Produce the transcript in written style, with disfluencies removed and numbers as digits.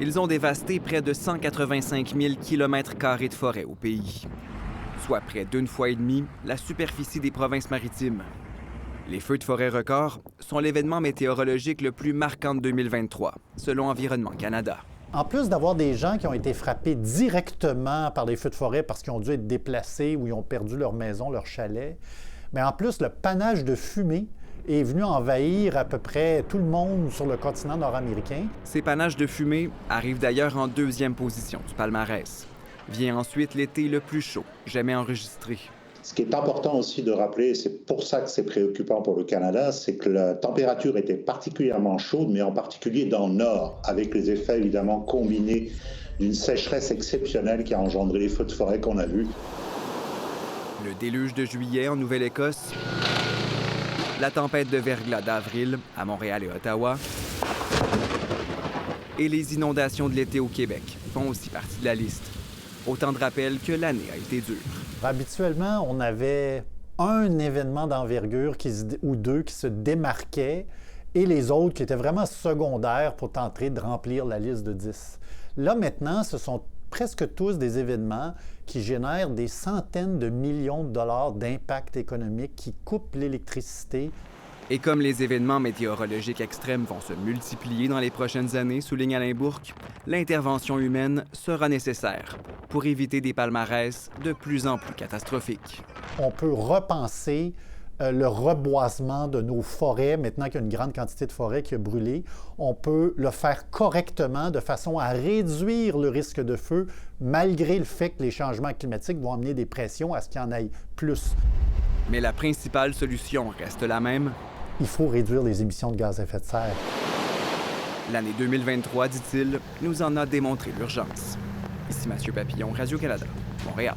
Ils ont dévasté près de 185 000 km² de forêt au pays, soit près d'une fois et demie la superficie des provinces maritimes. Les feux de forêt records sont l'événement météorologique le plus marquant de 2023, selon Environnement Canada. En plus d'avoir des gens qui ont été frappés directement par les feux de forêt parce qu'ils ont dû être déplacés ou ils ont perdu leur maison, leur chalet, mais en plus, le panache de fumée est venu envahir à peu près tout le monde sur le continent nord-américain. Ces panaches de fumée arrivent d'ailleurs en deuxième position du palmarès. Vient ensuite l'été le plus chaud jamais enregistré. Ce qui est important aussi de rappeler, et c'est pour ça que c'est préoccupant pour le Canada, c'est que la température était particulièrement chaude, mais en particulier dans le nord, avec les effets évidemment combinés d'une sécheresse exceptionnelle qui a engendré les feux de forêt qu'on a vus. Le déluge de juillet en Nouvelle-Écosse, la tempête de verglas d'avril à Montréal et Ottawa, et les inondations de l'été au Québec font aussi partie de la liste. Autant de rappels que l'année a été dure. Habituellement, on avait un événement d'envergure ou deux qui se démarquaient et les autres qui étaient vraiment secondaires pour tenter de remplir la liste de 10. Là, maintenant, ce sont presque tous des événements qui génèrent des centaines de millions de dollars d'impact économique, qui coupent l'électricité. Et comme les événements météorologiques extrêmes vont se multiplier dans les prochaines années, souligne Alain Bourque, l'intervention humaine sera nécessaire pour éviter des palmarès de plus en plus catastrophiques. On peut repenser le reboisement de nos forêts, maintenant qu'il y a une grande quantité de forêts qui a brûlé. On peut le faire correctement de façon à réduire le risque de feu, malgré le fait que les changements climatiques vont amener des pressions à ce qu'il y en ait plus. Mais la principale solution reste la même. Il faut réduire les émissions de gaz à effet de serre. L'année 2023, dit-il, nous en a démontré l'urgence. Ici Mathieu Papillon, Radio-Canada, Montréal.